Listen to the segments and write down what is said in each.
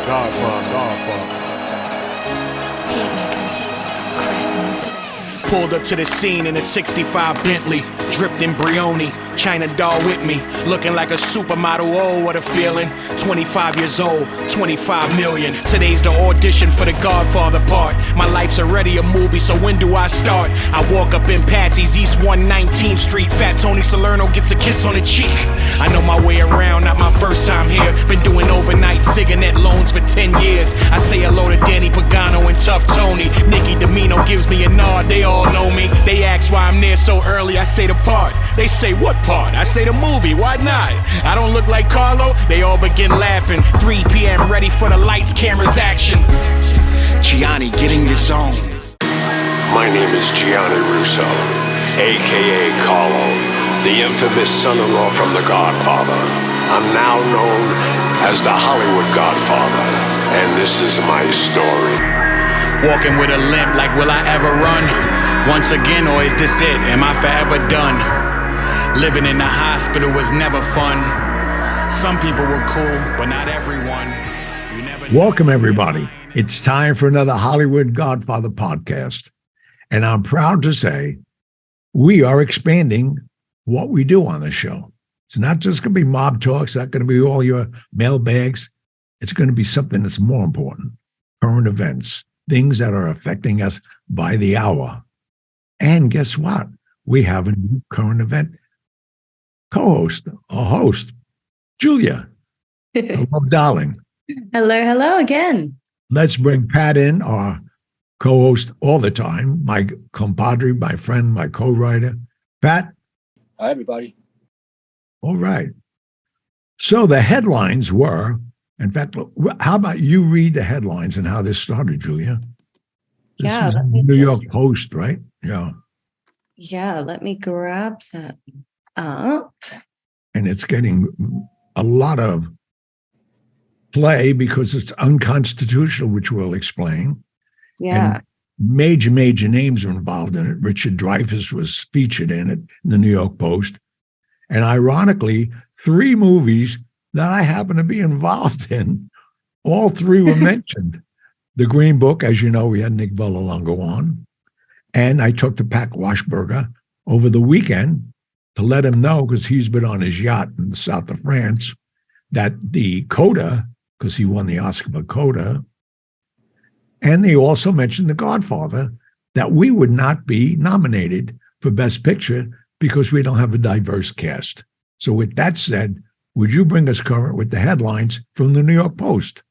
Godfather, Godfather. Pulled up to the scene in a 65 Bentley, dripped in Brioni, China doll with me, looking like a supermodel. Oh, what a feeling. 25 years old, 25 million. Today's the audition for the Godfather part. My life's already a movie, so when do I start? I walk up in Patsy's, East 119th Street. Fat Tony Salerno gets a kiss on the cheek. I know my way around, not my first time here. Been doing overnight Ziganet loans for 10 years. I say hello to Danny Pagano and Tough Tony. Nicky Domino gives me a nod, they all know me. They ask why I'm there so early, I say the part. They say what part? I say the movie, why not? I don't look like Carlo, they all begin laughing. 3 p.m. ready for the lights, cameras, action. Gianni getting your zone. My name is Gianni Russo, a.k.a. Carlo, the infamous son-in-law from The Godfather. I'm now known as the Hollywood Godfather, and this is my story. Walking with a limp like will I ever run? Once again, or is this it? Am I forever done? Living in the hospital was never fun. Some people were cool, but not everyone. You never Welcome, everybody. It's time for another Hollywood Godfather podcast. And I'm proud to say we are expanding what we do on the show. It's not just going to be mob talk. It's not going to be all your mailbags. It's going to be something that's more important. Current events, things that are affecting us by the hour. And guess what? We have a new current event co-host, a host, Julia. Hello, darling. Hello again. Let's bring Pat in, our co-host all the time, my compadre, my friend, my co-writer. Pat? Hi, everybody. All right. So the headlines were, in fact, how about you read the headlines and how this started, Julia? This was in the New York Post, right? Yeah. Yeah, let me grab that up. And it's getting a lot of play because it's unconstitutional, which we'll explain. Yeah. And major names are involved in it. Richard Dreyfuss was featured in it in the New York Post. And ironically, 3 movies that I happen to be involved in, all 3 were mentioned. The Green Book, as you know, we had Nick Vallelonga on. And I talked to Pat Washburger over the weekend to let him know, because he's been on his yacht in the south of France, that the Coda, because he won the Oscar for Coda, and they also mentioned The Godfather, that we would not be nominated for Best Picture because we don't have a diverse cast. So with that said, would you bring us current with the headlines from the New York Post?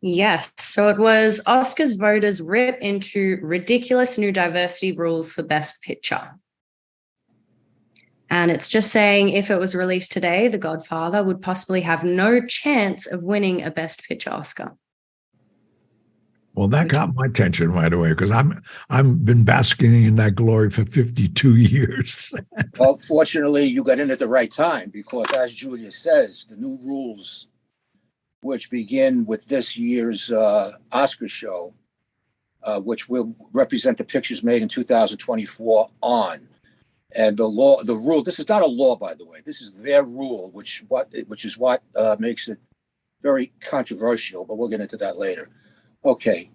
Yes. So it was Oscars voters rip into ridiculous new diversity rules for Best Picture. And it's just saying if it was released today, The Godfather would possibly have no chance of winning a Best Picture Oscar. Well, that got my attention right away because I've been basking in that glory for 52 years. Well, fortunately, you got in at the right time because, as Julia says, the new rules, which begin with this year's Oscar show, which will represent the pictures made in 2024 on. And the rule, this is not a law, by the way, this is their rule, which is what makes it very controversial, but we'll get into that later. Okay,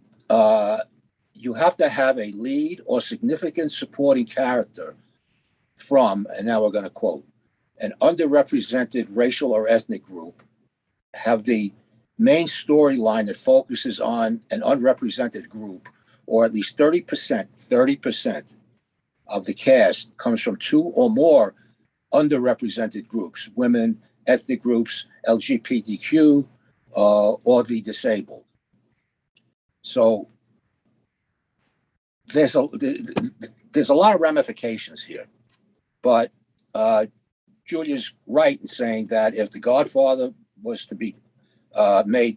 you have to have a lead or significant supporting character from, and now we're going to quote, an underrepresented racial or ethnic group, have the main storyline that focuses on an unrepresented group, or at least 30% of the cast comes from 2 or more underrepresented groups, women, ethnic groups, LGBTQ, or the disabled. So there's a lot of ramifications here, but Julia's right in saying that if The Godfather was to be made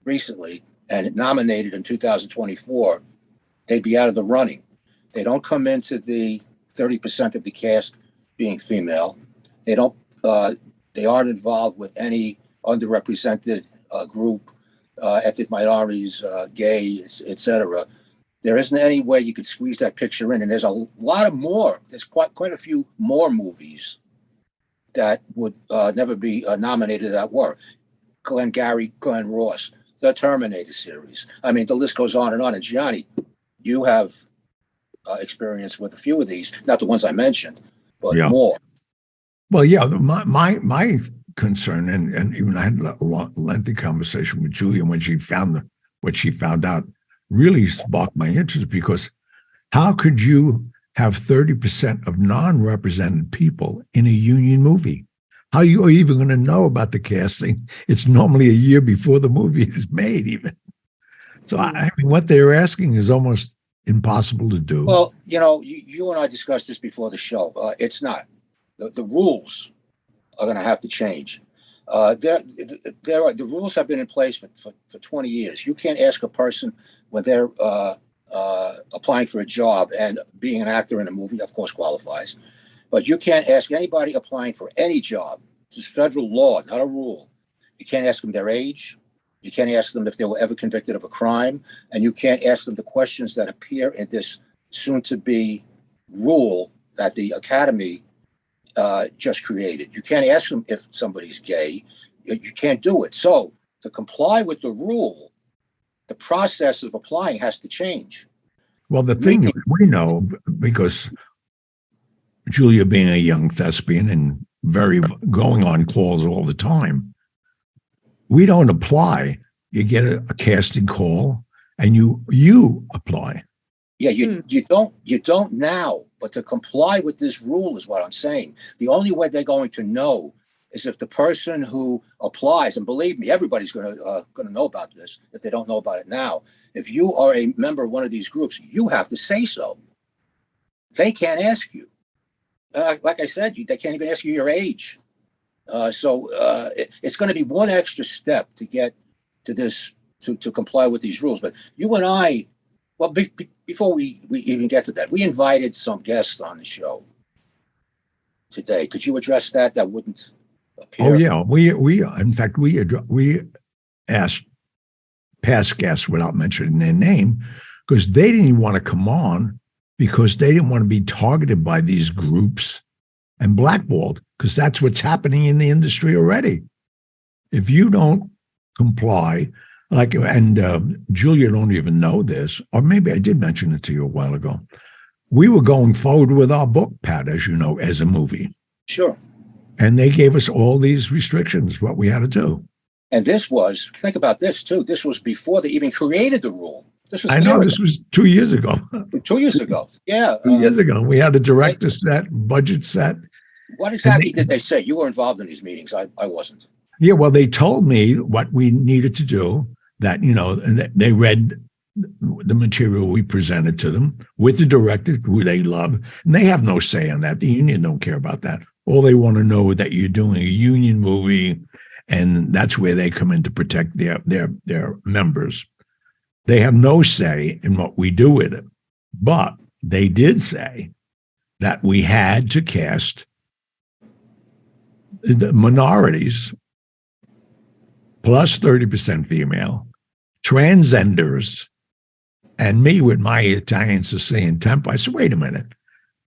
recently and nominated in 2024, they'd be out of the running. They don't come into the 30% of the cast being female. They aren't involved with any underrepresented group, ethnic minorities, gay, etc. There isn't any way you could squeeze that picture in. And there's a lot of more. There's quite a few more movies that would never be nominated that were. Glenn Ross, the Terminator series. I mean, the list goes on. And Gianni, you have experience with a few of these, not the ones I mentioned, but more. Well, yeah, my concern, and even I had a lengthy conversation with Julia when she found what she found out, really sparked my interest, because how could you have 30% of non-represented people in a union movie? How are you even going to know about the casting? It's normally a year before the movie is made, even. So, I mean, what they're asking is almost impossible to do. Well, you and I discussed this before the show. It's not. The rules are going to have to change. The rules have been in place for 20 years. You can't ask a person when they're applying for a job, and being an actor in a movie, of course, qualifies. But you can't ask anybody applying for any job. This is federal law, not a rule. You can't ask them their age. You can't ask them if they were ever convicted of a crime. And you can't ask them the questions that appear in this soon-to-be rule that the Academy just created. You can't ask them if somebody's gay. You can't do it. So to comply with the rule, the process of applying has to change. Well, the thing is, we know, because Julia being a young thespian and very going on calls all the time, we don't apply. You get a casting call and you apply. Yeah, you don't now, but to comply with this rule is what I'm saying. The only way they're going to know is if the person who applies, and believe me, everybody's going to know about this if they don't know about it now. If you are a member of one of these groups, you have to say so. They can't ask you. Like I said, they can't even ask you your age. So it's going to be one extra step to get to this, to comply with these rules. But you and I, well, before we even get to that, we invited some guests on the show today. Could you address that? That wouldn't appear. Oh yeah, we in fact we asked past guests without mentioning their name, because they didn't even want to come on, because they didn't want to be targeted by these groups and blackballed, because that's what's happening in the industry already. If you don't comply, and Julia don't even know this, or maybe I did mention it to you a while ago. We were going forward with our book, Pat, as you know, as a movie. Sure. And they gave us all these restrictions, what we had to do. And think about this too. This was before they even created the rule. This was this was 2 years ago. 2 years ago. Yeah. 2 years ago. We had a director set, budget set. What exactly did they say? You were involved in these meetings. I wasn't. Yeah, well, they told me what we needed to do, that, they read the material we presented to them with the director, who they love. And they have no say on that. The union don't care about that. All they want to know is that you're doing a union movie, and that's where they come in to protect their members. They have no say in what we do with it. But they did say that we had to cast the minorities plus 30% female, transgenders, and me with my Italian Sicilian temper. I said, wait a minute.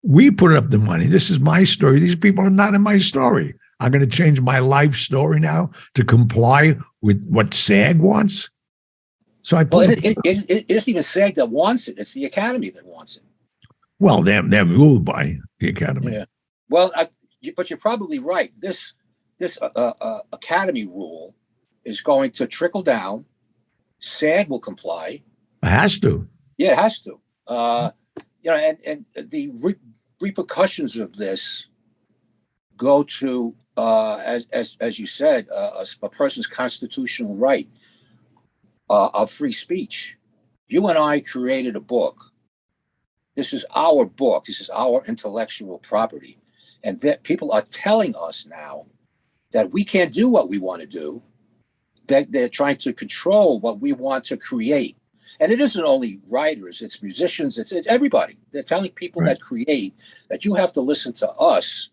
We put up the money. This is my story. These people are not in my story. I'm going to change my life story now to comply with what SAG wants. So it isn't even SAG that wants it. It's the Academy that wants it. Well, they're ruled by the Academy. Yeah. Well, but you're probably right. This Academy rule is going to trickle down. SAG will comply. It has to. Yeah, it has to. And the repercussions of this go to, as you said, a person's constitutional right of free speech. You and I created a book. This is our book. This is our intellectual property. And that people are telling us now that we can't do what we want to do, that they're trying to control what we want to create. And it isn't only writers, it's musicians, it's everybody. They're telling people that create that you have to listen to us,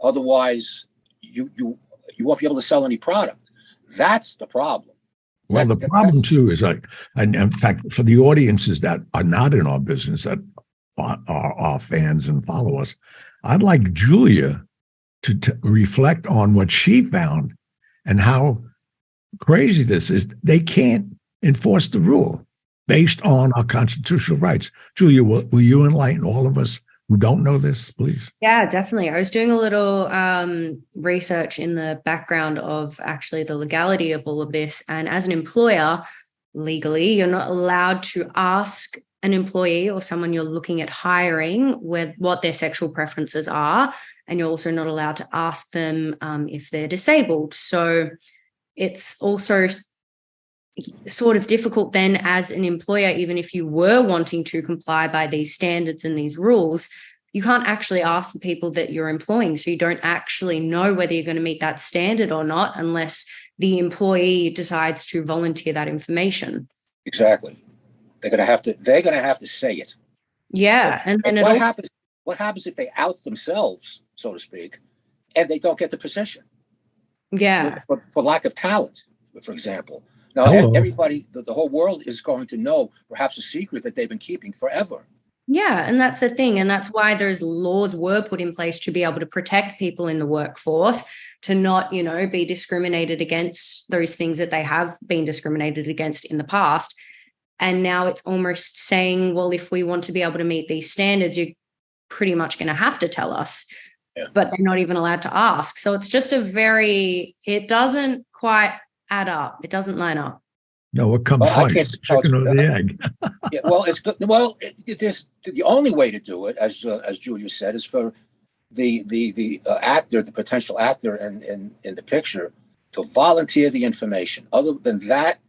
otherwise you won't be able to sell any product. That's the problem. Well, the problem too is and in fact, for the audiences that are not in our business, that are our fans and follow us, I'd like Julia to reflect on what she found and how crazy this is. They can't enforce the rule based on our constitutional rights. Julia, will you enlighten all of us who don't know this, please? Yeah, definitely. I was doing a little research in the background of actually the legality of all of this. And as an employer, legally, you're not allowed to ask an employee or someone you're looking at hiring what their sexual preferences are. And you're also not allowed to ask them if they're disabled. So it's also sort of difficult then as an employer, even if you were wanting to comply by these standards and these rules, you can't actually ask the people that you're employing. So you don't actually know whether you're going to meet that standard or not unless the employee decides to volunteer that information. Exactly. They're gonna have to say it. Yeah. And then what happens if they out themselves, so to speak, and they don't get the position? Yeah. For lack of talent, for example. Now, everybody, the whole world is going to know perhaps a secret that they've been keeping forever. Yeah, and that's the thing. And that's why those laws were put in place to be able to protect people in the workforce, to not, be discriminated against those things that they have been discriminated against in the past. And now it's almost saying, well, if we want to be able to meet these standards, you're pretty much going to have to tell us. Yeah. But they're not even allowed to ask. So it's just it doesn't quite add up. It doesn't line up. No, what comes first, chicken or the egg? Yeah, well, it's good. Well, the only way to do it, as Julia said, is for the actor, the potential actor in the picture, to volunteer the information. Other than that,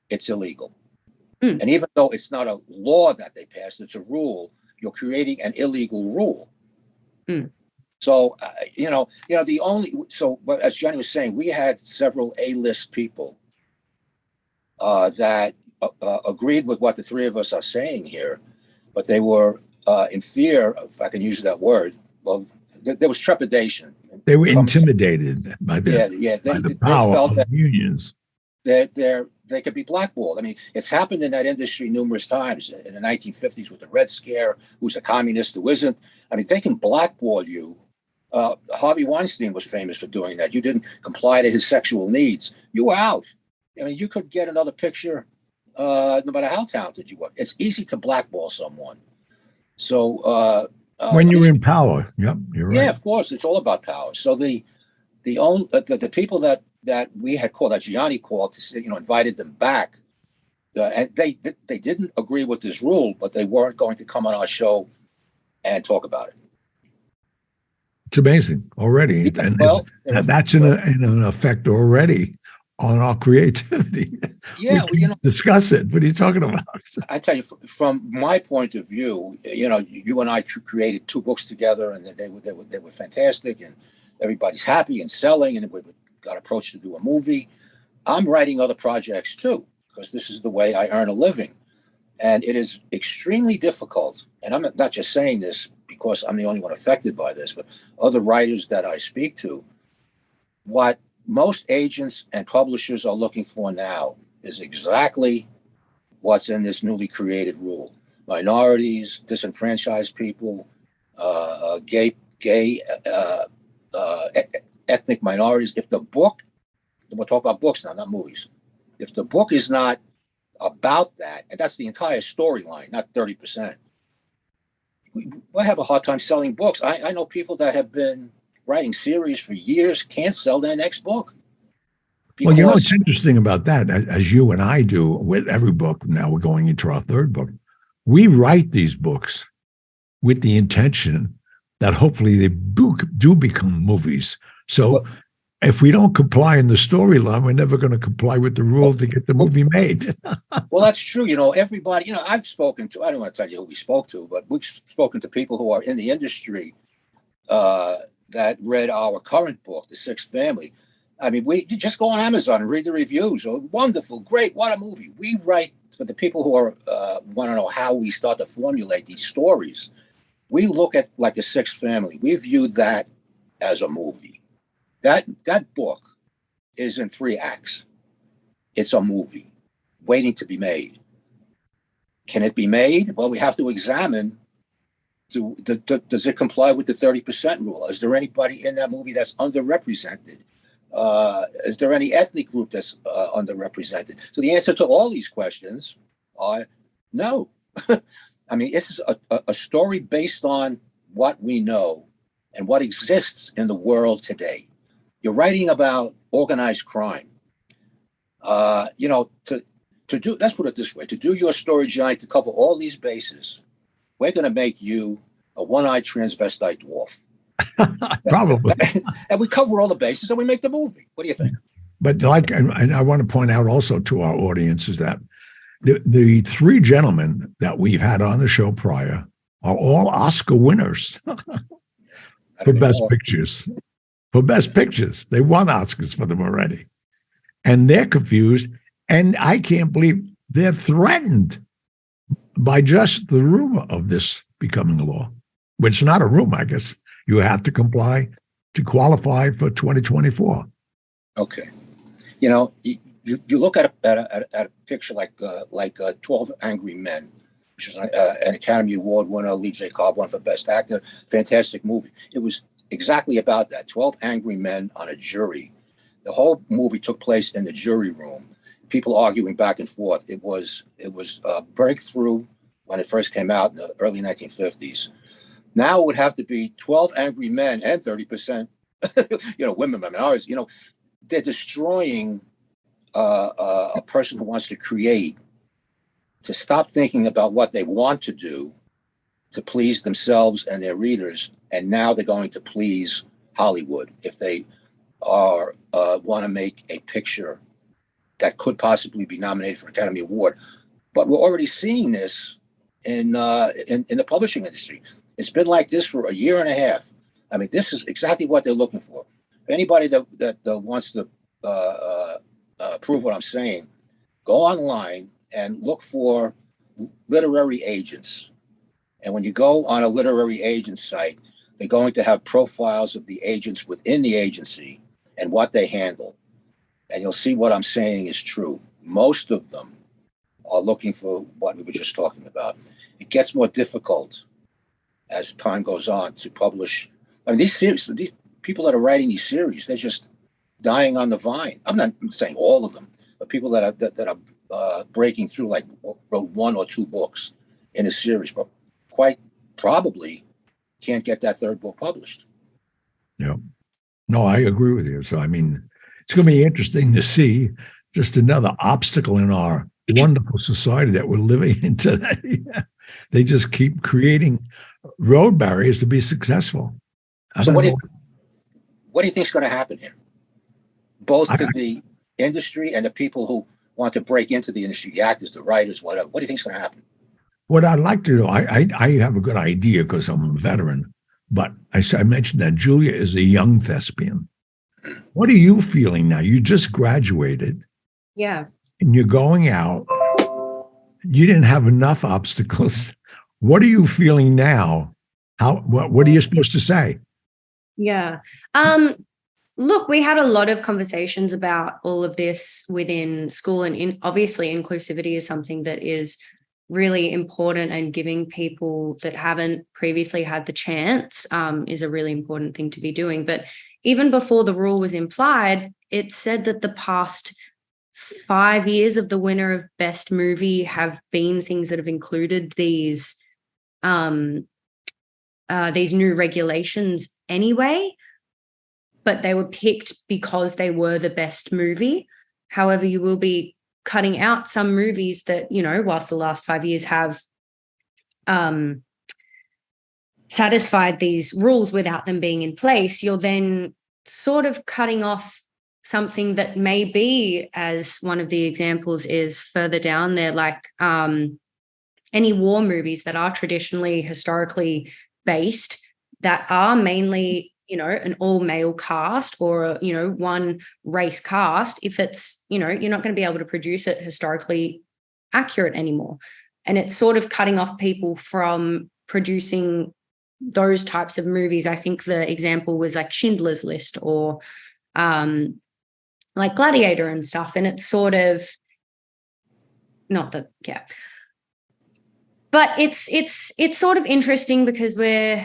it's illegal. Mm. And even though it's not a law that they passed, it's a rule. You're creating an illegal rule. Mm. So as Johnny was saying, we had several A-list people that agreed with what the three of us are saying here, but they were in fear, if I can use that word. Well, there was trepidation. They were intimidated by the power felt of that unions. They could be blackballed. I mean, it's happened in that industry numerous times. In the 1950s with the Red Scare, who's a communist, who isn't. I mean, they can blackball you. Harvey Weinstein was famous for doing that. You didn't comply to his sexual needs, you were out. I mean, you could get another picture, no matter how talented you were. It's easy to blackball someone. So when you're in power, yep, you're right. Yeah, of course, it's all about power. So the people that we had called, that Gianni called to say, invited them back, and they didn't agree with this rule, but they weren't going to come on our show and talk about it. It's amazing already, and that's in effect already on our creativity. Yeah, discuss it. What are you talking about? I tell you, from my point of view, you and I created 2 books together, and they were fantastic, and everybody's happy and selling, and we got approached to do a movie. I'm writing other projects too, because this is the way I earn a living, and it is extremely difficult. And I'm not just saying this because I'm the only one affected by this, but other writers that I speak to, what most agents and publishers are looking for now is exactly what's in this newly created rule. Minorities, disenfranchised people, gay, ethnic minorities. If the book, we'll talk about books now, not movies. If the book is not about that, and that's the entire storyline, not 30%, we have a hard time selling books. I know people that have been writing series for years can't sell their next book. Well, what's interesting about that, as you and I do with every book, now we're going into our 3rd book, we write these books with the intention that hopefully they do become movies. So if we don't comply in the storyline, we're never going to comply with the rule to get the movie made. Well, that's true. Everybody, I've spoken to, I don't want to tell you who we spoke to, but we've spoken to people who are in the industry that read our current book, The Sixth Family. I mean, we just go on Amazon and read the reviews. Oh, wonderful, great, what a movie. We write for the people who are want to know how we start to formulate these stories. We look at like The Sixth Family. We view that as a movie. That book is in 3 acts. It's a movie waiting to be made. Can it be made? Well, we have to examine, does it comply with the 30% rule? Is there anybody in that movie that's underrepresented? Is there any ethnic group that's underrepresented? So the answer to all these questions are no. I mean, this is a story based on what we know and what exists in the world today. You're writing about organized crime. To do, let's put it this way, to do your story, Giant, to cover all these bases, we're going to make you a one-eyed transvestite dwarf. Probably. And we cover all the bases and we make the movie. What do you think? But and I want to point out also to our audience is that the three gentlemen that we've had on the show prior are all Oscar winners for Best Pictures. For Best Pictures. They won Oscars for them already. And they're confused. And I can't believe they're threatened by just the rumor of this becoming a law, which is not a rumor, I guess. You have to comply to qualify for 2024. Okay. You look at a picture like 12 Angry Men, which is an Academy Award winner, Lee J. Cobb won for Best Actor. Fantastic movie. It was exactly about that. 12 angry men on a jury. The whole movie took place in the jury room. People arguing back and forth. It was a breakthrough when it first came out in the early 1950s. Now it would have to be 12 angry men and 30%, women, minorities. They're destroying a person who wants to create, to stop thinking about what they want to do to please themselves and their readers. And now they're going to please Hollywood if they want to make a picture that could possibly be nominated for an Academy Award. But we're already seeing this in the publishing industry. It's been like this for a year and a half. I mean, this is exactly what they're looking for. Anybody that wants to prove what I'm saying, go online and look for literary agents. And when you go on a literary agent site, they're going to have profiles of the agents within the agency and what they handle. And you'll see what I'm saying is true. Most of them are looking for what we were just talking about. It gets more difficult as time goes on to publish. I mean, these people that are writing these series, they're just dying on the vine. I'm not saying all of them, but people that are breaking through, like wrote 1 or 2 books in a series, but quite probably can't get that third book published. Yeah. No, I agree with you. So, I mean, it's going to be interesting to see just another obstacle in our wonderful society that we're living in today. They just keep creating road barriers to be successful. So what do you think is going to happen here? Both to the industry and the people who want to break into the industry, the actors, the writers, whatever. What do you think is going to happen? What I'd like to do, I have a good idea because I'm a veteran, but I mentioned that Julia is a young thespian. What are you feeling now? You just graduated. Yeah. And you're going out. You didn't have enough obstacles. What are you feeling now? What are you supposed to say? Yeah. Look, we had a lot of conversations about all of this within school, and obviously inclusivity is something that is really important, and giving people that haven't previously had the chance is a really important thing to be doing. But even before the rule was implied, it said that the past 5 years of the winner of Best Movie have been things that have included these new regulations anyway, but they were picked because they were the best movie. However, you will be cutting out some movies that, whilst the last 5 years have satisfied these rules without them being in place, you're then sort of cutting off something that may be, as one of the examples is further down there, like any war movies that are traditionally historically based, that are mainly an all-male cast or one race cast. If it's you're not going to be able to produce it historically accurate anymore, and it's sort of cutting off people from producing those types of movies. I think the example was like Schindler's List or like Gladiator and stuff, and it's sort of not that, yeah. But it's sort of interesting because we're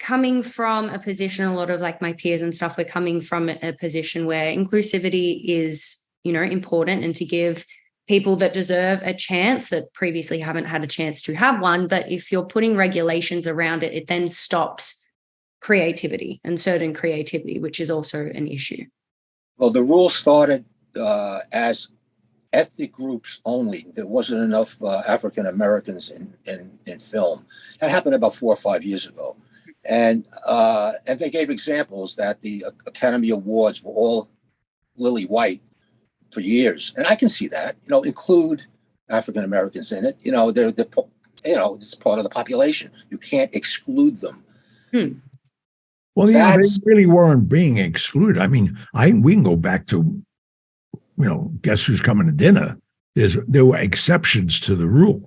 coming from a position, a lot of like my peers and stuff, we're coming from a position where inclusivity is, important, and to give people that deserve a chance that previously haven't had a chance to have one. But if you're putting regulations around it, it then stops creativity and certain creativity, which is also an issue. Well, the rule started as ethnic groups only. There wasn't enough African Americans in film. That happened about 4 or 5 years ago. And they gave examples that the Academy Awards were all lily white for years. And I can see that, include African Americans in it. They're it's part of the population. You can't exclude them. Well, they really weren't being excluded. I mean, we can go back to, Guess Who's Coming to Dinner. There were exceptions to the rule,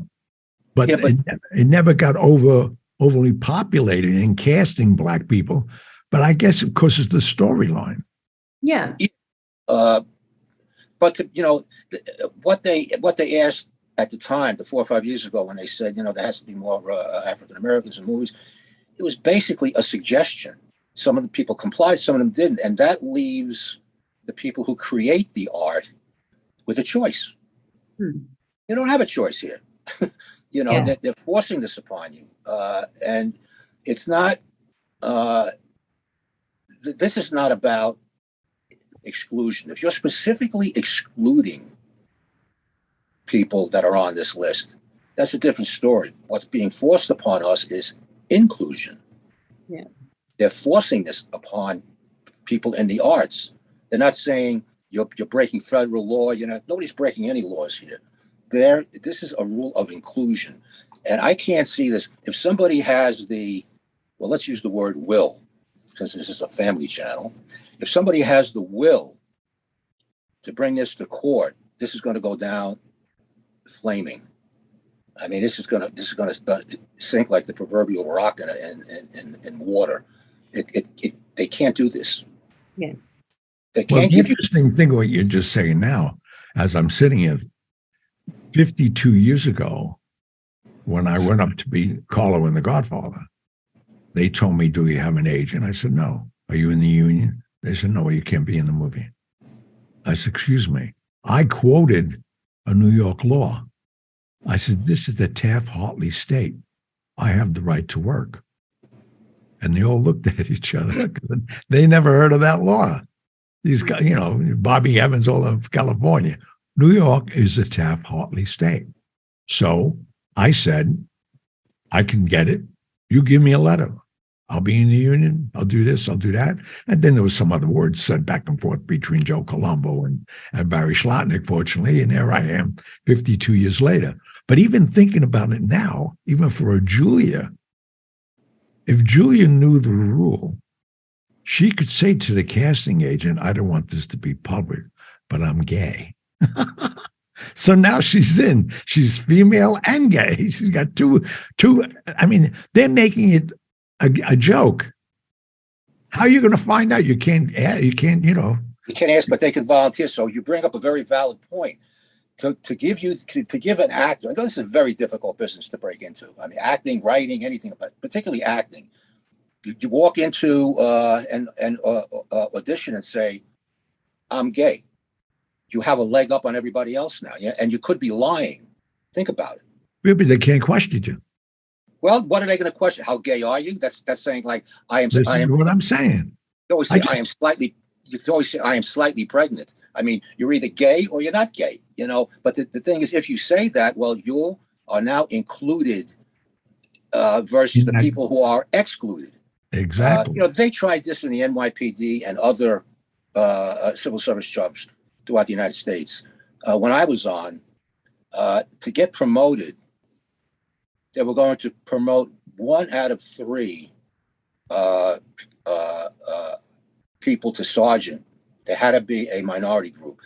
but it never got overly populated in casting Black people. But I guess, of course, it's the storyline. Yeah. But what they asked at the time, the 4 or 5 years ago, when they said, there has to be more African Americans in movies, it was basically a suggestion. Some of the people complied, some of them didn't, and that leaves the people who create the art with a choice. You don't have a choice here. They're forcing this upon you, and it's not. This is not about exclusion. If you're specifically excluding people that are on this list, that's a different story. What's being forced upon us is inclusion. Yeah. They're forcing this upon people in the arts. They're not saying you're breaking federal law. Nobody's breaking any laws here. This is a rule of inclusion. And I can't see this. If somebody has let's use the word will, since this is a family channel. If somebody has the will to bring this to court, this is going to go down flaming. I mean, this is going to sink like the proverbial rock in water. They can't do this. Yeah. They can't give you. The interesting thing what you're just saying now, as I'm sitting here, 52 years ago, when I went up to be Carlo in The Godfather, they told me, "Do you have an agent?" I said, "No." "Are you in the union?" They said, "No, you can't be in the movie." I said, "Excuse me." I quoted a New York law. I said, "This is the Taft-Hartley state. I have the right to work." And they all looked at each other. They never heard of that law. These guys, Bobby Evans, all of California. New York is a Taft-Hartley state. So I said, "I can get it. You give me a letter. I'll be in the union. I'll do this. I'll do that." And then there was some other words said back and forth between Joe Colombo and Barry Schlotnick, fortunately. And there I am 52 years later. But even thinking about it now, even for a Julia, if Julia knew the rule, she could say to the casting agent, "I don't want this to be public, but I'm gay." So now she's in. She's female and gay. She's got two. I mean, they're making it a joke. How are you going to find out? You can't. You can't ask, but they can volunteer. So you bring up a very valid point. To give an actor, I know this is a very difficult business to break into. I mean, acting, writing, anything, but particularly acting. You walk into an audition and say, "I'm gay." You have a leg up on everybody else now, yeah, and you could be lying. Think about it. Maybe they can't question you. Well, what are they going to question? How gay are you? That's saying like I am. What I'm saying. You always say I am slightly. You can always say I am slightly pregnant. I mean, you're either gay or you're not gay. But the thing is, if you say that, well, you are now included versus the people who are excluded. Exactly. They tried this in the NYPD and other civil service jobs throughout the United States. When I was on, to get promoted, they were going to promote 1 out of 3 people to sergeant. There had to be a minority group.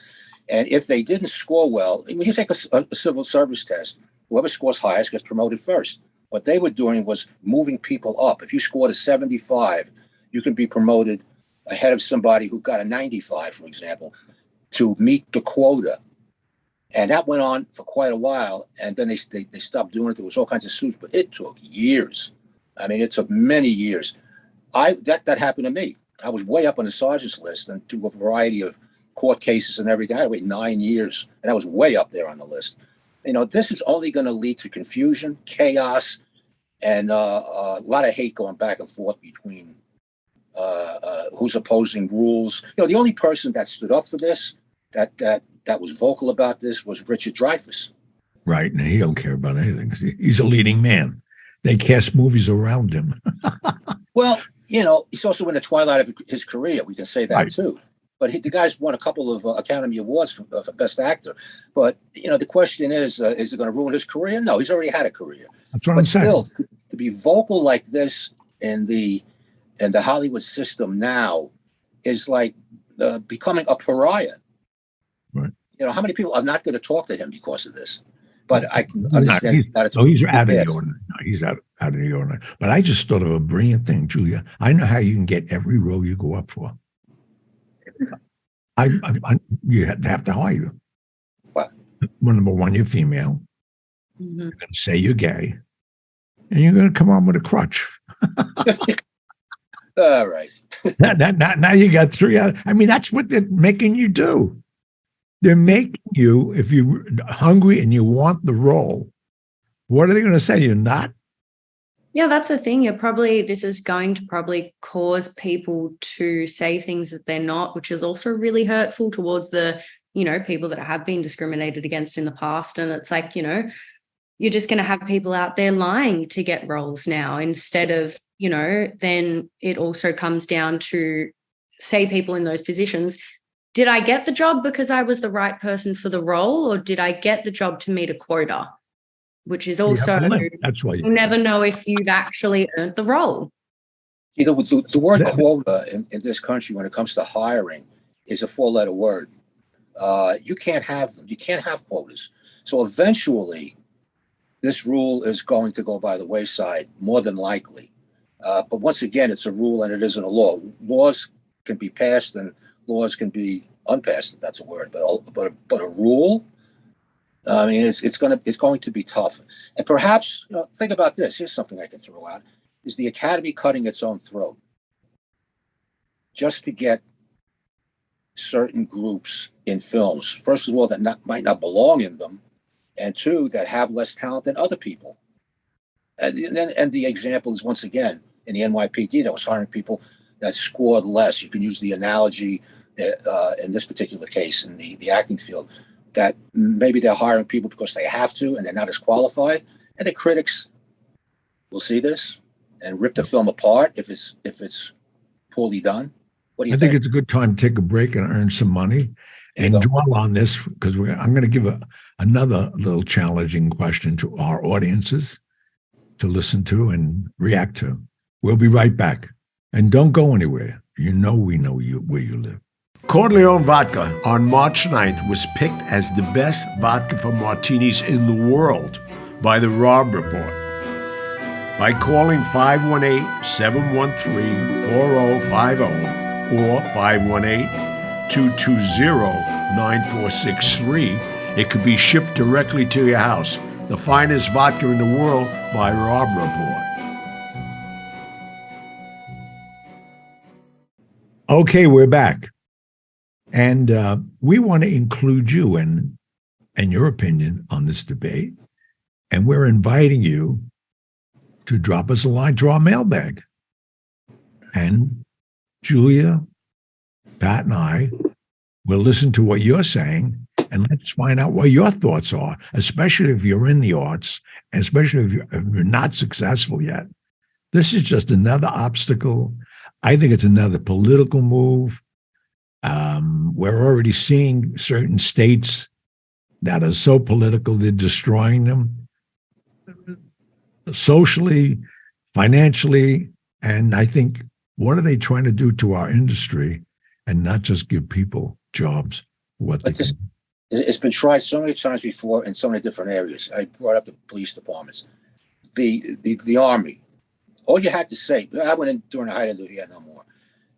And if they didn't score well, when you take a civil service test, whoever scores highest gets promoted first. What they were doing was moving people up. If you scored a 75, you can be promoted ahead of somebody who got a 95, for example, to meet the quota. And that went on for quite a while. And then they stopped doing it. There was all kinds of suits, but it took years. I mean, it took many years that happened to me. I was way up on the sergeant's list and through a variety of court cases and everything. I had to wait 9 years, and I was way up there on the list. This is only going to lead to confusion, chaos, and a lot of hate going back and forth between who's opposing rules. The only person that stood up for this, that was vocal about this, was Richard Dreyfuss. Right, and he don't care about anything. He's a leading man. They cast movies around him. Well, he's also in the twilight of his career. We can say that too. But the guy's won a couple of Academy Awards for Best Actor. But the question is it going to ruin his career? No, he's already had a career. That's what I'm saying. Still, to be vocal like this in the Hollywood system now is like becoming a pariah. Right. How many people are not going to talk to him because of this? But I can understand he's out of the ordinary. No, he's out of the ordinary. But I just thought of a brilliant thing, Julia. I know how you can get every role you go up for. You have to hire you. What? Well, number one, you're female. Mm-hmm. You're going to say you're gay, and you're going to come on with a crutch. All right. now you got three. That's what they're making you do. They're making you, if you're hungry and you want the role, what are they going to say? You're not? Yeah, that's the thing. This is going to probably cause people to say things that they're not, which is also really hurtful towards the, people that have been discriminated against in the past. And it's like, you're just going to have people out there lying to get roles now instead of, then it also comes down to, say, people in those positions. Did I get the job because I was the right person for the role, or did I get the job to meet a quota? Which is also, that's why you'll never know if you've actually earned the role. The word quota in this country, when it comes to hiring, is a 4-letter word. You can't have them. You can't have quotas. So eventually, this rule is going to go by the wayside, more than likely. But once again, it's a rule and it isn't a law. Laws can be passed and laws can be unpassed, if that's a word. But a rule, it's going to be tough. And perhaps, think about this. Here's something I can throw out: is the Academy cutting its own throat just to get certain groups in films? First of all, that might not belong in them, and two, that have less talent than other people. And the example is, once again, in the NYPD that was hiring people that scored less. You can use the analogy in this particular case in the acting field, that maybe they're hiring people because they have to and they're not as qualified, and the critics will see this and rip the film apart if it's poorly done. What do you think? I think it's a good time to take a break and earn some money and dwell on this, because I'm going to give another little challenging question to our audiences to listen to and react to. We'll be right back. And don't go anywhere. We know where you live. Corleone Vodka on March 9th was picked as the best vodka for martinis in the world by the Robb Report. By calling 518-713-4050 or 518-220-9463, it could be shipped directly to your house. The finest vodka in the world by Robb Report. Okay, we're back. And we want to include you and your opinion on this debate. And we're inviting you to drop us a line to our mailbag. And Julia, Pat, and I will listen to what you're saying, and let's find out what your thoughts are, especially if you're in the arts, and especially if you're not successful yet. This is just another obstacle. I think it's another political move. We're already seeing certain states that are so political, they're destroying them socially, financially. And I think, what are they trying to do to our industry and not just give people jobs? It's been tried so many times before in so many different areas. I brought up the police departments, the Army. All you had to say, I went in during the height of the Vietnam War,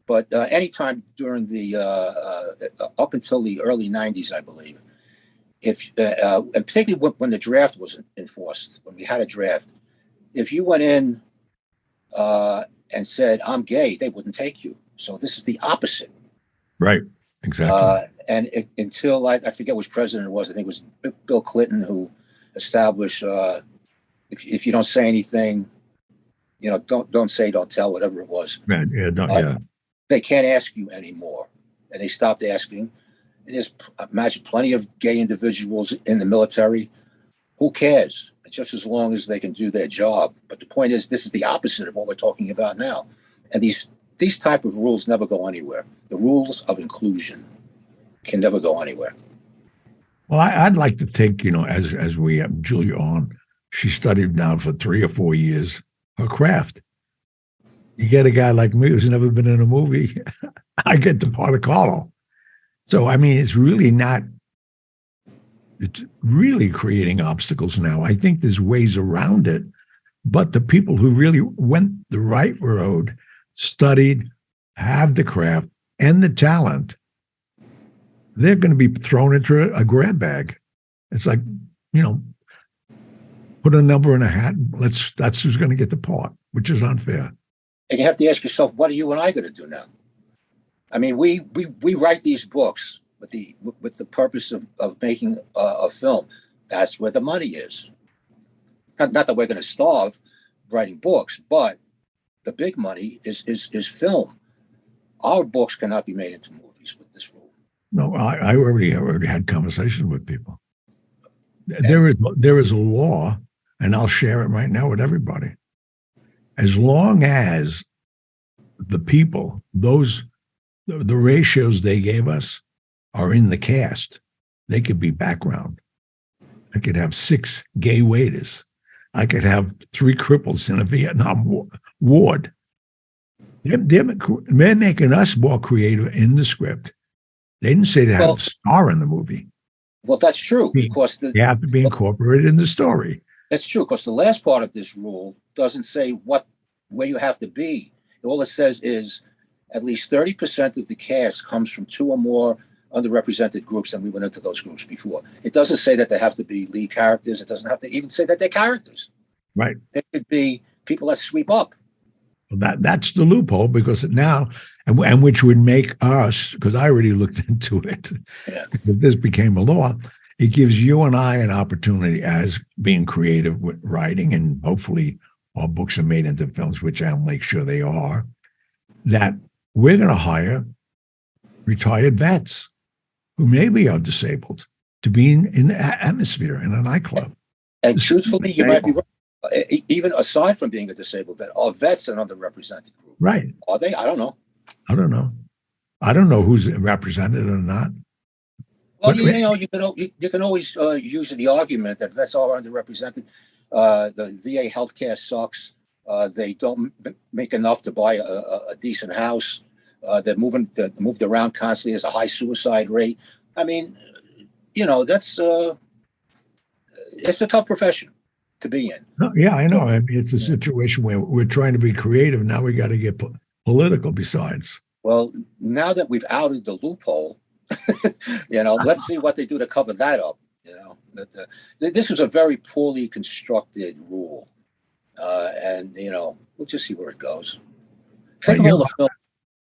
but anytime during the up until the early 90s, I believe, and particularly when the draft was enforced, when we had a draft, if you went in and said, I'm gay, they wouldn't take you. So this is the opposite. Right. Exactly. Until I forget which president it was, I think it was Bill Clinton who established if you don't say anything, don't say, don't tell, whatever it was. Right. Yeah. They can't ask you anymore. And they stopped asking. And there's, imagine, plenty of gay individuals in the military. Who cares? Just as long as they can do their job. But the point is, this is the opposite of what we're talking about now. And these type of rules never go anywhere. The rules of inclusion can never go anywhere. Well, I'd like to think, as we have Julia on, she studied now for 3 or 4 years her craft. You get a guy like me who's never been in a movie, I get the part of Carlo. So, I mean, it's really creating obstacles now. I think there's ways around it, but the people who really went the right road, studied, have the craft and the talent, they're going to be thrown into a grab bag. It's like, put a number in a hat. That's who's going to get the part, which is unfair. And you have to ask yourself, what are you and I going to do now? I mean, we write these books with the purpose of making a film. That's where the money is. Not that we're going to starve writing books, but the big money is film. Our books cannot be made into movies with this rule. No, I already had conversations with people. There is a law, and I'll share it right now with everybody. As long as the people, the ratios they gave us are in the cast, they could be background. I could have 6 gay waiters. I could have 3 cripples in a Vietnam ward. They're making us more creative in the script. They didn't say to have a star in the movie. Well, that's true, because they have to be incorporated in the story. That's true, because the last part of this rule doesn't say where you have to be. All it says is at least 30% of the cast comes from 2 or more underrepresented groups, and we went into those groups before. It doesn't say that they have to be lead characters. It doesn't have to even say that they're characters. Right. They could be people that sweep up. Well, that's the loophole, because now, and which would make us, because I already looked into it, if this became a law, it gives you and I an opportunity as being creative with writing, and hopefully our books are made into films, which I'll make sure they are, that we're going to hire retired vets who maybe are disabled to be in the atmosphere in a nightclub. And truthfully, you might be right. Even aside from being a disabled vet, are vets an underrepresented group? Right. Are they? I don't know. I don't know who's represented or not. Well, you can always use the argument that vets are underrepresented. The VA healthcare sucks. They don't make enough to buy a decent house. They're moved around constantly. There's a high suicide rate. I mean, that's it's a tough profession to be in. Yeah, I know. I mean, it's a situation where we're trying to be creative. Now we got to get political besides. Well, now that we've outed the loophole, let's see what they do to cover that up. This was a very poorly constructed rule. And we'll just see where it goes. Think of all the film.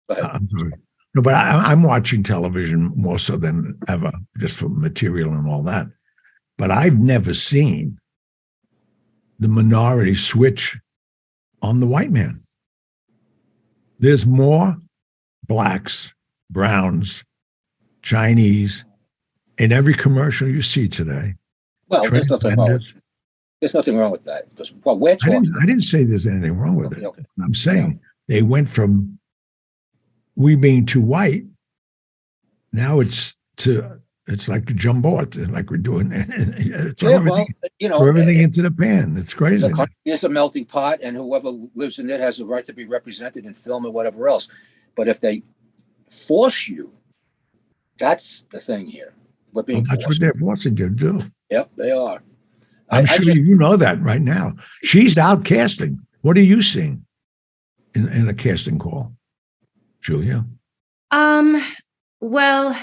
Go ahead. I'm sorry. No, but I'm watching television more so than ever, just for material and all that. But I've never seen the minority switch on the white man. There's more blacks, browns, Chinese in every commercial you see today. Well, there's nothing wrong with that, because what we're talking. I didn't say there's anything wrong with it. Okay. I'm saying they went from we being too white. Now it's like a jumbo, like we're doing. Everything into the pan. It's crazy. The country is a melting pot, and whoever lives in it has the right to be represented in film or whatever else. But if they force you, that's the thing here. We're being that's forced. what they're forcing you to do. Yep, they are. I'm sure you know that right now. She's out casting. What are you seeing in a casting call, Julia? Well,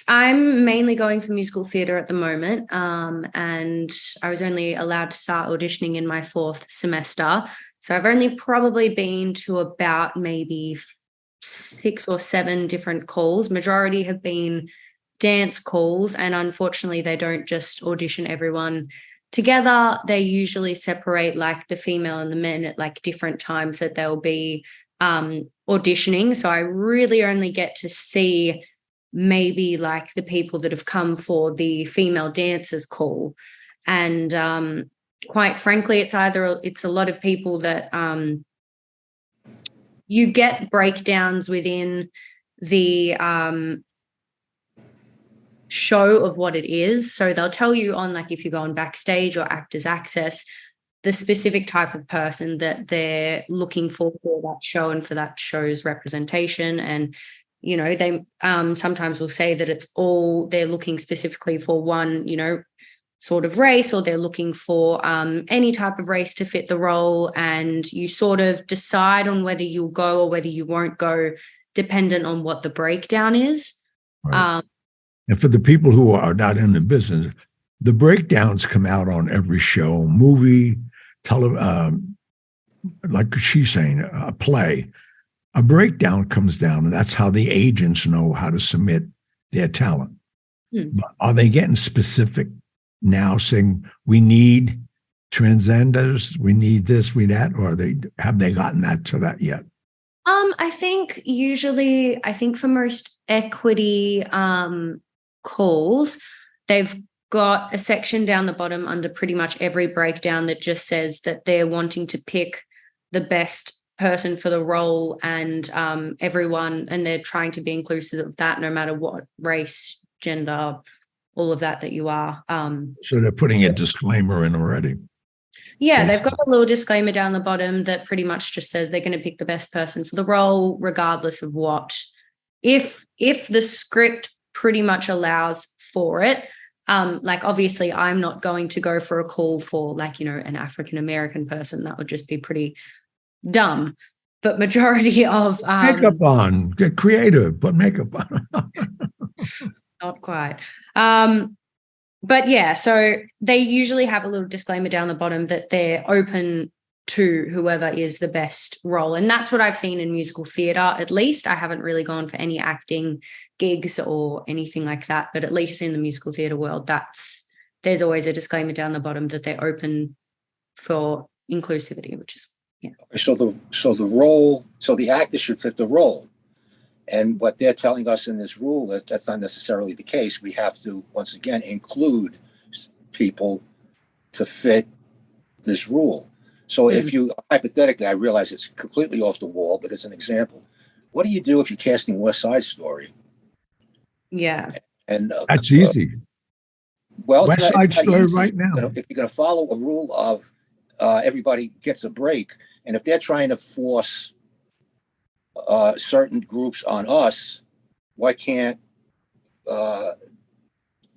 I'm mainly going for musical theatre at the moment, and I was only allowed to start auditioning in my 4th semester. So I've only probably been to about maybe 6 or 7 different calls. Majority have been dance calls, and unfortunately, they don't just audition everyone together. They usually separate like the female and the men at like different times that they'll be auditioning. So I really only get to see maybe like the people that have come for the female dancers call. And quite frankly, it's a lot of people that you get breakdowns within the show of what it is. So they'll tell you on, like, if you go on Backstage or Actors Access, the specific type of person that they're looking for that show and for that show's representation. And they sometimes will say that it's all, they're looking specifically for one, sort of race, or they're looking for any type of race to fit the role. And you sort of decide on whether you'll go or whether you won't go, dependent on what the breakdown is. Right. And for the people who are not in the business, the breakdowns come out on every show, movie, like she's saying, a play. A breakdown comes down, and that's how the agents know how to submit their talent. But are they getting specific now, saying we need transgenders, we need this, we that, or have they gotten to that yet? I think for most equity calls, they've got a section down the bottom under pretty much every breakdown that just says that they're wanting to pick the best person for the role, and everyone, and they're trying to be inclusive of that, no matter what race, gender, all of that you are. So they're putting a disclaimer in already. Yeah, they've got a little disclaimer down the bottom that pretty much just says they're going to pick the best person for the role, regardless of what. If the script pretty much allows for it, like obviously I'm not going to go for a call for an African American person. That would just be pretty dumb. But majority of makeup on, get creative, put makeup on. Not quite. But yeah, so they usually have a little disclaimer down the bottom that they're open to whoever is the best role. And that's what I've seen in musical theatre. At least I haven't really gone for any acting gigs or anything like that, but at least in the musical theatre world, there's always a disclaimer down the bottom that they're open for inclusivity, which is, yeah. So the actor should fit the role. And what they're telling us in this rule is that's not necessarily the case. We have to, once again, include people to fit this rule. So if you, hypothetically, I realize it's completely off the wall, but as an example, what do you do if you're casting West Side Story? Yeah. And that's easy. Well, West Side Story right now. If you're going to follow a rule of everybody gets a break, and if they're trying to force certain groups on us, why can't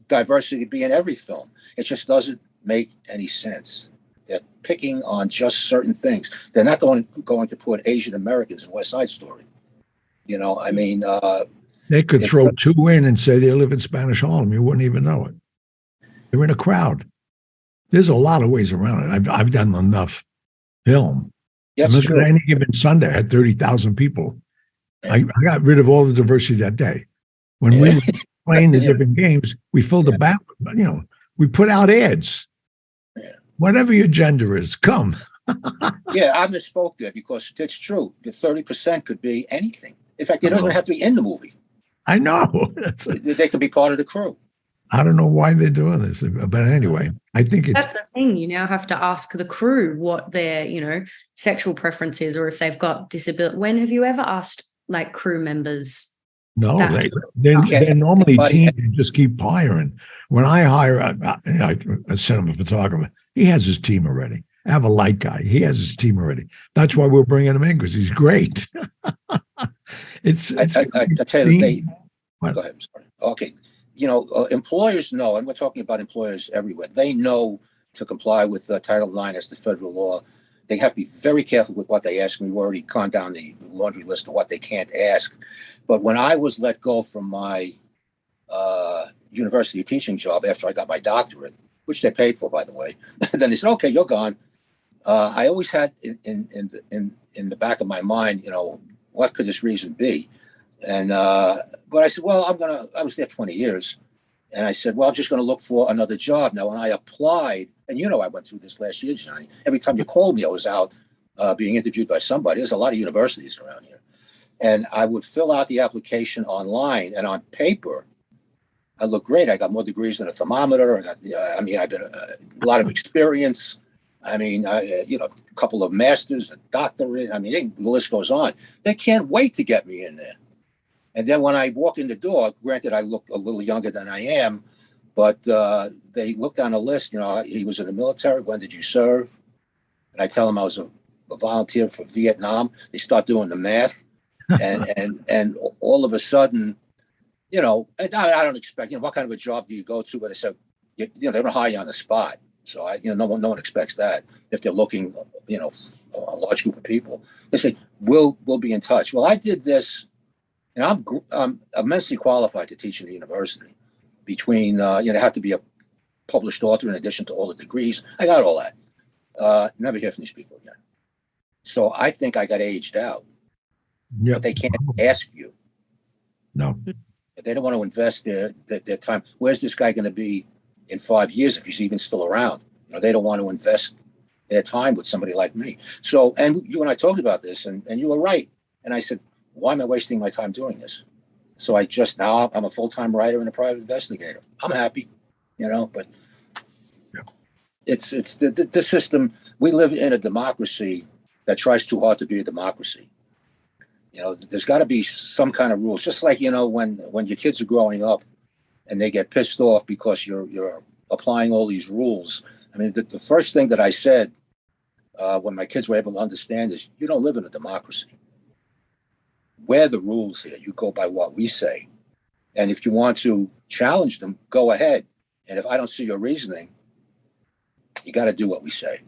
diversity be in every film? It just doesn't make any sense. They're picking on just certain things. They're not going to put Asian Americans in West Side Story. I mean, they could throw 2 in and say they live in Spanish Harlem. You wouldn't even know it. They're in a crowd. There's a lot of ways around it. I've done enough film. Yes, look at any given Sunday, I had 30,000 people. I got rid of all the diversity that day. When we were playing the different games, we filled the back. We put out ads. Yeah. Whatever your gender is, come. Yeah, I misspoke there because it's true. The 30% could be anything. In fact, they don't even have to be in the movie. I know. They could be part of the crew. I don't know why they're doing this, but anyway, I think that's the thing. You now have to ask the crew what their, sexual preference is, or if they've got disability. When have you ever asked like crew members? No, they're normally teams who just keep hiring. When I hire a cinema photographer, he has his team already. I have a light guy. He has his team already. That's why we're bringing him in, because he's great. I tell you, go ahead. I'm sorry. Okay. Employers know, and we're talking about employers everywhere, they know to comply with Title IX as the federal law they have to be very careful with what they ask me. We've already gone down the laundry list of what they can't ask. But when I was let go from my university teaching job after I got my doctorate, which they paid for, by the way, then they said, "Okay, you're gone." I always had in the back of my mind, what could this reason be? And but I said, well, I was there 20 years. And I said, well, I'm just going to look for another job. Now, when I applied, and I went through this last year, Johnny, every time you called me, I was out being interviewed by somebody. There's a lot of universities around here. And I would fill out the application online, and on paper, I look great. I got more degrees than a thermometer. I've been a lot of experience. A couple of masters, a doctorate. The list goes on. They can't wait to get me in there. And then when I walk in the door, granted, I look a little younger than I am, but they look down the list. He was in the military. When did you serve? And I tell them I was a volunteer for Vietnam. They start doing the math, and all of a sudden, and I don't expect. What kind of a job do you go to? But they said, they don't hire you on the spot. So no one expects that if they're looking, a large group of people. They say we'll be in touch. Well, I did this. And I'm immensely qualified to teach in the university. Between, have to be a published author in addition to all the degrees. I got all that. Never hear from these people again. So I think I got aged out. Yep. But they can't ask you. No. They don't want to invest their time. Where's this guy going to be in 5 years if he's even still around? They don't want to invest their time with somebody like me. So, and you and I talked about this, and you were right. And I said, why am I wasting my time doing this? So now I'm a full-time writer and a private investigator. I'm happy, but yeah. It's the system. We live in a democracy that tries too hard to be a democracy. There's got to be some kind of rules, just like, when your kids are growing up and they get pissed off because you're applying all these rules. The first thing that I said when my kids were able to understand is, you don't live in a democracy. We're the rules here. You go by what we say. And if you want to challenge them, go ahead. And if I don't see your reasoning, you got to do what we say.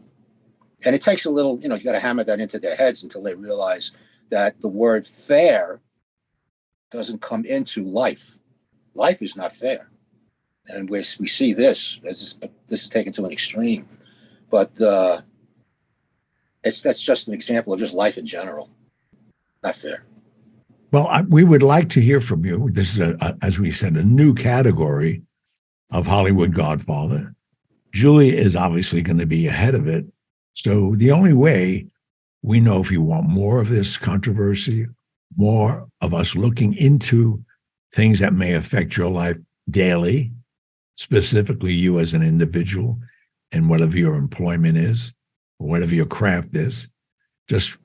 And it takes a little, you got to hammer that into their heads until they realize that the word fair doesn't come into life. Life is not fair. And we see this is taken to an extreme. But that's just an example of just life in general. Not fair. Well, we would like to hear from you. This is, as we said, a new category of Hollywood Godfather. Julia is obviously going to be ahead of it. So the only way we know if you want more of this controversy, more of us looking into things that may affect your life daily, specifically you as an individual and whatever your employment is, or whatever your craft is, just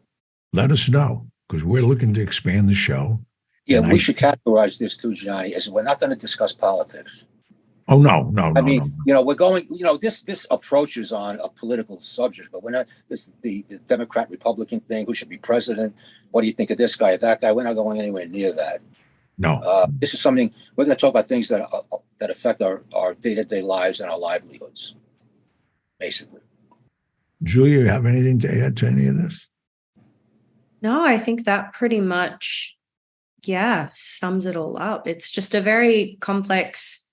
let us know. Because we're looking to expand the show. Yeah, we should categorize this too, Johnny, as we're not going to discuss politics. Oh, no. We're going, this approaches on a political subject, but we're not, the Democrat Republican thing, who should be president, what do you think of this guy or that guy? We're not going anywhere near that. No. This is something, we're going to talk about things that affect our day-to-day lives and our livelihoods, basically. Julia, you have anything to add to any of this? No, I think that pretty much, sums it all up. It's just a very complex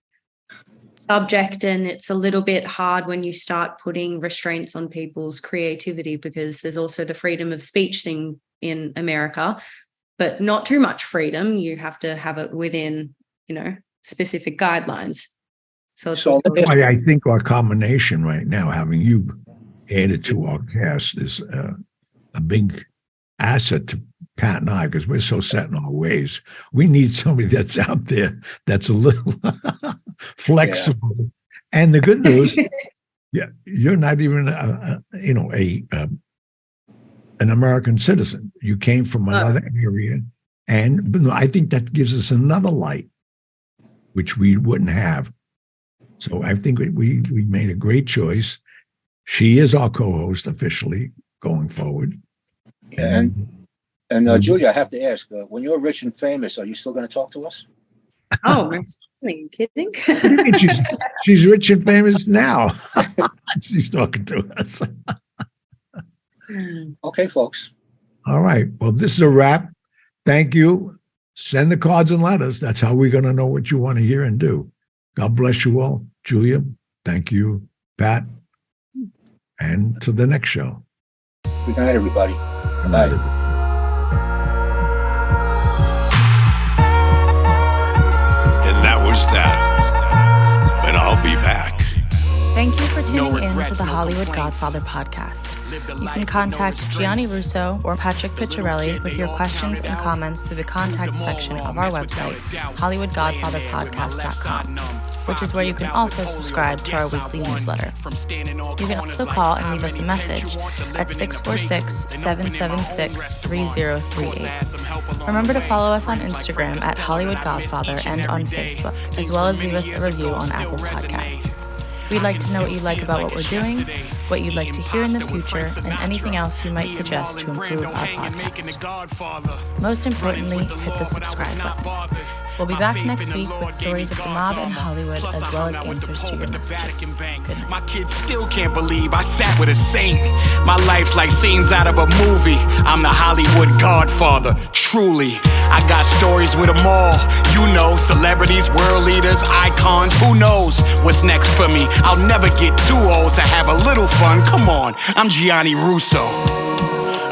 subject, and it's a little bit hard when you start putting restraints on people's creativity, because there's also the freedom of speech thing in America, but not too much freedom. You have to have it within, specific guidelines. So I think our combination right now, having you added to our cast, is a big asset to Pat and I, because we're so set in our ways. We need somebody that's out there that's a little flexible. Yeah. And the good news, you're not even an American citizen. You came from another area, but I think that gives us another light, which we wouldn't have. So I think we made a great choice. She is our co-host officially going forward. And Julia, I have to ask, when you're rich and famous, are you still going to talk to us? Oh, are you kidding? She's rich and famous now. She's talking to us. Okay, folks. All right. Well, this is a wrap. Thank you. Send the cards and letters. That's how we're going to know what you want to hear and do. God bless you all. Julia, thank you. Pat, and to the next show. Good night, everybody. Good night, everybody. And that was that. But I'll be back. Thank you for tuning in to the Hollywood Godfather podcast. You can contact Gianni Russo or Patrick Picciarelli with your questions and comments through the contact section of our website, HollywoodGodfatherPodcast.com, which is where you can also subscribe to our weekly newsletter. You can also call and leave us a message at 646-776-3038. Remember to follow us on Instagram at Hollywood Godfather and on Facebook, as well as leave us a review on Apple Podcasts. We'd like to know what you like about what we're doing, what you'd like to hear in the future, and anything else you might suggest to improve our podcast. Most importantly, hit the subscribe button. We'll be back next week with stories of the mob in Hollywood, as well as answers to your messages. Good night. My kids still can't believe I sat with a saint. My life's like scenes out of a movie. I'm the Hollywood Godfather, truly. I got stories with them all. You know, celebrities, world leaders, icons, who knows what's next for me. I'll never get too old to have a little fun. Come on, I'm Gianni Russo,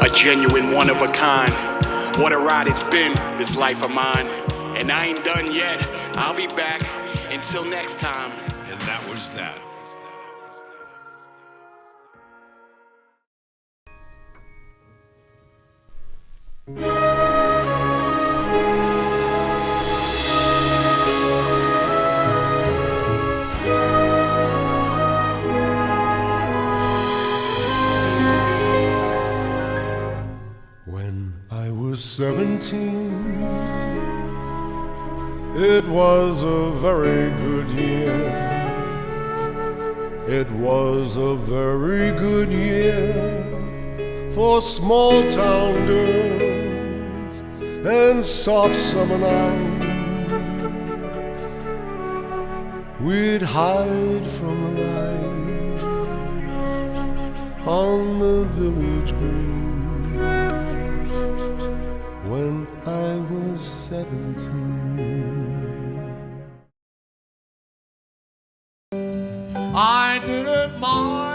a genuine one of a kind. What a ride it's been, this life of mine. And I ain't done yet. I'll be back. Until next time. And that was that. When I was 17, it was a very good year. It was a very good year for small town girls and soft summer nights. We'd hide from the lights on the village green. When I was 17, I didn't mind